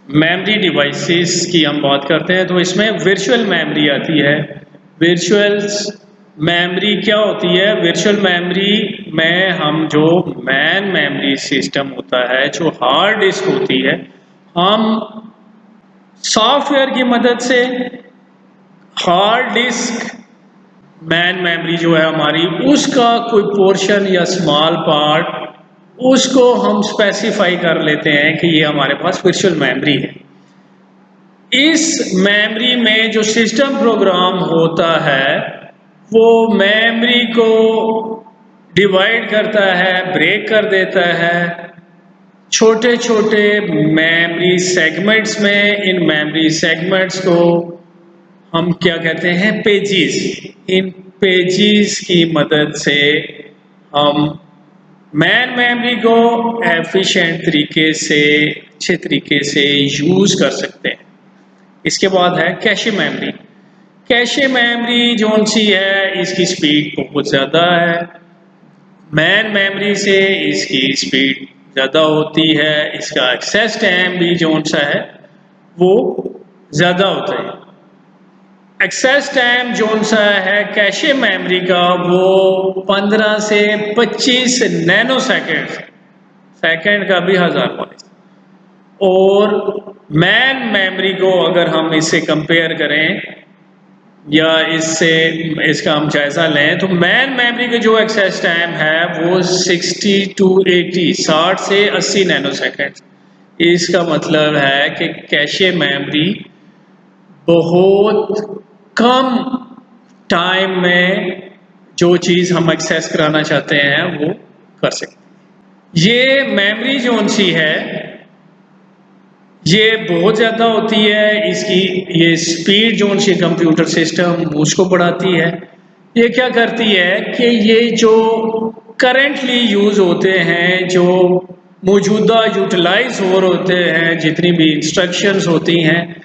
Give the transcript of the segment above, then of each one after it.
Memory devices की हम बात करते हैं तो इसमें वर्चुअल मेमोरी आती है। वर्चुअल मेमोरी क्या होती है? वर्चुअल मेमोरी में हम जो मेन मेमोरी सिस्टम होता है, जो हार्ड डिस्क होती है, हम सॉफ्टवेयर की मदद से हार्ड डिस्क मेन मेमोरी जो है हमारी, उसका कोई पोर्शन या स्मॉल पार्ट उसको हम स्पेसिफाई कर लेते हैं कि ये हमारे पास वर्चुअल मेमोरी है। इस मेमोरी में जो सिस्टम प्रोग्राम होता है वो मेमोरी को डिवाइड करता है, ब्रेक कर देता है छोटे छोटे मेमोरी सेगमेंट्स में। इन मेमोरी सेगमेंट्स को हम क्या कहते हैं? पेजेस। इन पेजेस की मदद से हम मेन मेमोरी को एफिशिएंट तरीके से, अच्छे तरीके से यूज कर सकते हैं। इसके बाद है कैशे मेमोरी। कैशे मेमोरी जो सी है, इसकी स्पीड बहुत ज़्यादा है, मेन मेमोरी से इसकी स्पीड ज़्यादा होती है, इसका एक्सेस टाइम भी जो सा है वो ज़्यादा होता है। एक्सेस टाइम जो सा है कैशे मेमोरी का, वो 15 से 25 नैनो सेकंड का भी 1000 बाइट्स। और मैन मेमोरी को अगर हम इससे कंपेयर करें या इसका हम जायजा लें तो मैन मेमोरी का जो एक्सेस टाइम है वो 60 to 80, 60 से 80 नैनो सेकेंड। इसका मतलब है कि कैशे मेमोरी बहुत कम टाइम में जो चीज़ हम एक्सेस कराना चाहते हैं वो कर सकते हैं। ये मेमोरी जो सी है ये बहुत ज़्यादा होती है, इसकी ये स्पीड जो सी कंप्यूटर सिस्टम उसको बढ़ाती है। ये क्या करती है कि ये जो करेंटली यूज़ होते हैं, जो मौजूदा यूटिलाइज हो होते हैं, जितनी भी इंस्ट्रक्शंस होती हैं,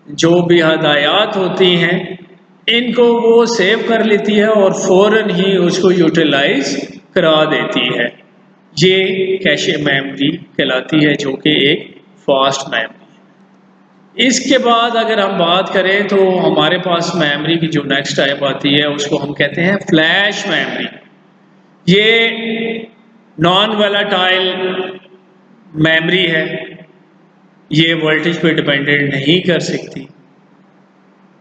जो भी हदायत होती हैं, इनको वो सेव कर लेती है और फ़ौरन ही उसको यूटिलाइज करा देती है। ये कैशे मेमोरी कहलाती है, जो कि एक फास्ट मेमोरी। इसके बाद अगर हम बात करें तो हमारे पास मेमोरी की जो नेक्स्ट टाइप आती है उसको हम कहते हैं फ्लैश मेमोरी। ये नॉन वोलेटाइल मेमोरी है, ये वोल्टेज पे डिपेंडेंट नहीं कर सकती।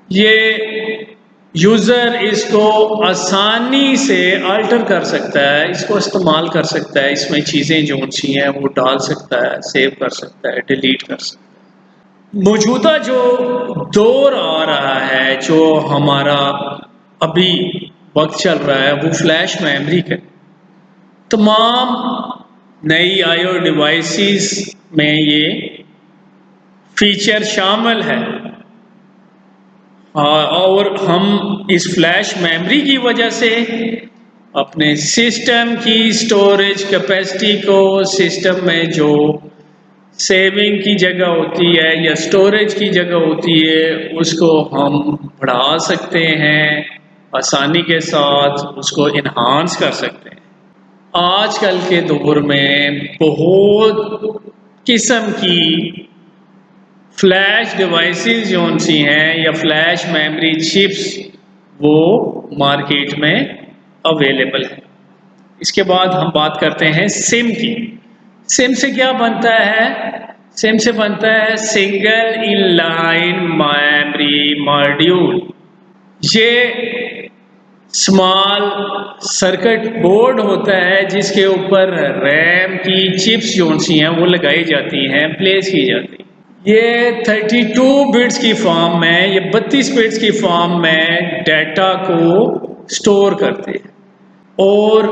ये यूज़र इसको आसानी से अल्टर कर सकता है, इसको इस्तेमाल कर सकता है, इसमें चीज़ें जो सी हैं वो डाल सकता है, सेव कर सकता है, डिलीट कर सकता है। मौजूदा जो दौर आ रहा है, जो हमारा अभी वक्त चल रहा है, वो फ्लैश मेमोरी का। तमाम नई आईओ डिवाइसेस में ये फीचर शामिल है। और हम इस फ्लैश मेमोरी की वजह से अपने सिस्टम की स्टोरेज कैपेसिटी को, सिस्टम में जो सेविंग की जगह होती है या स्टोरेज की जगह होती है, उसको हम बढ़ा सकते हैं, आसानी के साथ उसको इन्हांस कर सकते हैं। आजकल के दौर में बहुत किस्म की फ्लैश डिवाइसेस जो सी हैं या फ्लैश मेमोरी चिप्स वो मार्केट में अवेलेबल है। इसके बाद हम बात करते हैं सिम की। सिम से क्या बनता है? सिम से बनता है सिंगल इनलाइन मेमोरी मॉड्यूल। ये स्मॉल सर्किट बोर्ड होता है जिसके ऊपर रैम की चिप्स जो सी हैं वो लगाई जाती हैं, प्लेस की जाती है। ये 32 बिट्स की फॉर्म में, ये 32 बिट्स की फॉर्म में डाटा को स्टोर करते हैं। और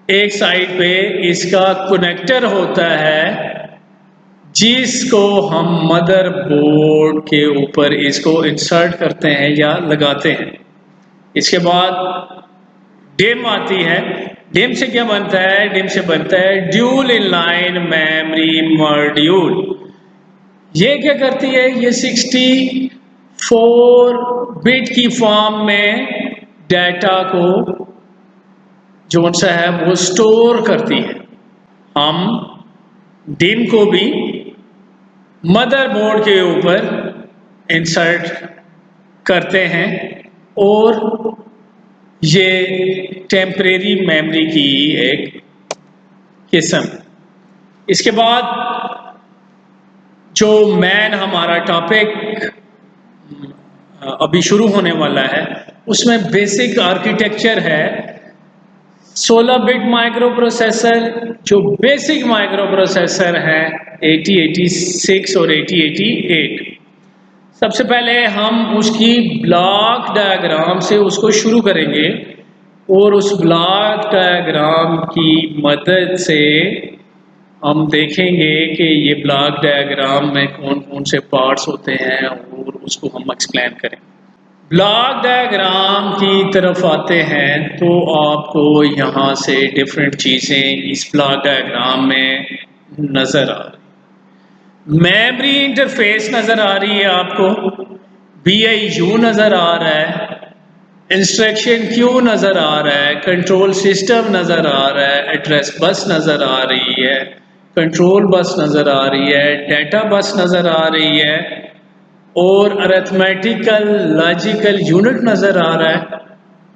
एक साइड पे इसका कनेक्टर होता है जिसको हम मदरबोर्ड के ऊपर इसको इंसर्ट करते हैं या लगाते हैं। इसके बाद डिम आती है। डिम से क्या बनता है? डिम से बनता है ड्यूल इनलाइन मेमोरी मॉड्यूल। ये क्या करती है? ये 64 बिट की फॉर्म में डाटा को जो सा है वो स्टोर करती है। हम डिम को भी मदरबोर्ड के ऊपर इंसर्ट करते हैं और ये टेम्परेरी मेमोरी की एक किस्म। इसके बाद जो मेन हमारा टॉपिक अभी शुरू होने वाला है उसमें बेसिक आर्किटेक्चर है 16 बिट माइक्रो प्रोसेसर। जो बेसिक माइक्रो प्रोसेसर है 8086 और 8088। सबसे पहले हम उसकी ब्लॉक डायग्राम से उसको शुरू करेंगे और उस ब्लॉक डायग्राम की मदद से हम देखेंगे कि ये ब्लॉक डायग्राम में कौन कौन से पार्ट्स होते हैं और उसको हम एक्सप्लेन करें। ब्लॉक डायग्राम की तरफ आते हैं तो आपको यहाँ से डिफरेंट चीज़ें इस ब्लॉक डायग्राम में नज़र आ रही। मेमोरी इंटरफेस नज़र आ रही है आपको, BIU नज़र आ रहा है, इंस्ट्रक्शन क्यू नज़र आ रहा है, कंट्रोल सिस्टम नज़र आ रहा है, एड्रेस बस नज़र आ रही है, कंट्रोल बस नज़र आ रही है, डेटा बस नज़र आ रही है और अरिथमेटिकल लॉजिकल यूनिट नज़र आ रहा है।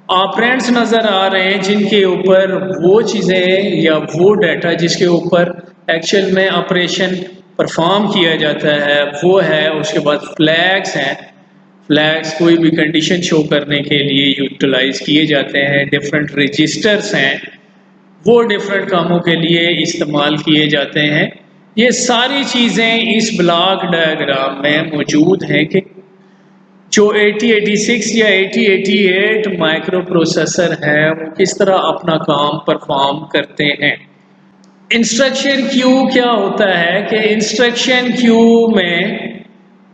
ऑपरेंड्स नज़र आ रहे हैं जिनके ऊपर वो चीज़ें या वो डाटा जिसके ऊपर एक्चुअल में ऑपरेशन परफॉर्म किया जाता है वो है। उसके बाद फ्लैग्स हैं, फ्लैग्स कोई भी कंडीशन शो करने के लिए यूटिलाइज किए जाते हैं। डिफरेंट रजिस्टर्स हैं, वो डिफरेंट कामों के लिए इस्तेमाल किए जाते हैं। ये सारी चीज़ें इस ब्लॉक डायग्राम में मौजूद हैं कि जो 8086 या 8088 माइक्रो प्रोसेसर है वो किस तरह अपना काम परफॉर्म करते हैं। इंस्ट्रक्शन क्यू क्या होता है कि इंस्ट्रक्शन क्यू में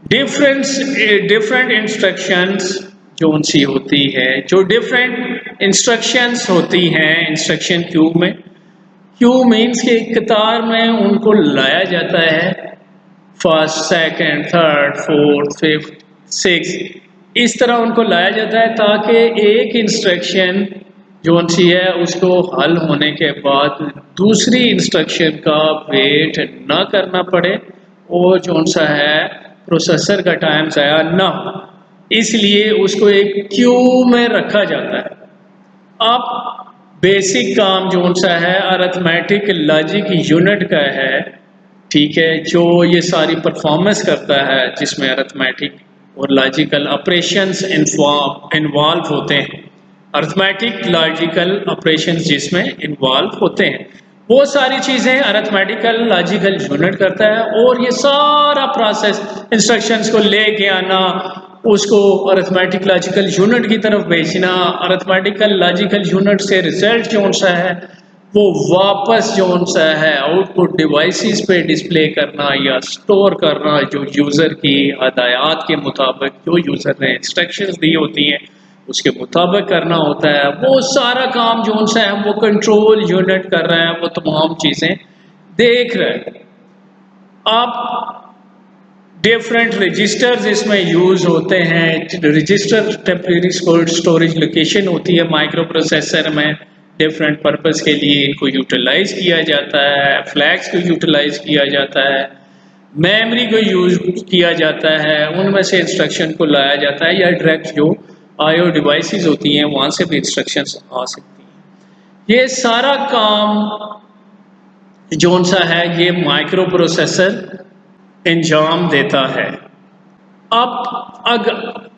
डिफरेंट इंस्ट्रक्शंस जो उनसी होती है, जो डिफरेंट इंस्ट्रक्शंस होती हैं इंस्ट्रक्शन क्यू में। क्यू मीन्स कि एक कतार में उनको लाया जाता है, first second third fourth fifth six, इस तरह उनको लाया जाता है ताकि एक इंस्ट्रक्शन जो सी है उसको हल होने के बाद दूसरी इंस्ट्रक्शन का वेट ना करना पड़े और जो सा है प्रोसेसर का टाइम ज़ाया ना हो, इसलिए उसको एक क्यू में रखा जाता है। अब बेसिक काम जो सा है अरिथमेटिक लॉजिक यूनिट का है, ठीक है, जो ये सारी परफॉर्मेंस करता है जिसमें अरिथमेटिक और लॉजिकल ऑपरेशंस इन्वॉल्व होते हैं। अरिथमेटिक लॉजिकल ऑपरेशंस जिसमें इन्वॉल्व होते हैं वो सारी चीज़ें अरिथमेटिकल लॉजिकल यूनिट करता है और ये सारा प्रोसेस इंस्ट्रक्शंस को लेके आना, उसको अरिथमेटिक लॉजिकल यूनिट की तरफ भेजना, अरिथमेटिकल लॉजिकल यूनिट से रिजल्ट जो सा है वो वापस जो सा है आउटपुट डिवाइसेस पे डिस्प्ले करना या स्टोर करना, जो यूज़र की हदायत के मुताबिक जो यूज़र ने इंस्ट्रक्शंस दी होती हैं उसके मुताबिक करना होता है। वो सारा काम जो सा है वो कंट्रोल यूनिट कर रहा है, वो तमाम चीज़ें देख रहा है। आप डिफरेंट रजिस्टर्स इसमें यूज़ होते हैं। रजिस्टर टेम्परेरी स्टोरेज लोकेशन होती है माइक्रो प्रोसेसर में, डिफरेंट पर्पस के लिए इनको यूटिलाइज किया जाता है, फ्लैग्स को यूटिलाइज किया जाता है, मेमोरी को यूज किया जाता है, उनमें से इंस्ट्रक्शन को लाया जाता है या डायरेक्ट जो आईओ डिवाइसेस होती हैं वहाँ से भी इंस्ट्रक्शंस आ सकती हैं। ये सारा काम जो सा है ये माइक्रो प्रोसेसर अंजाम देता है। अब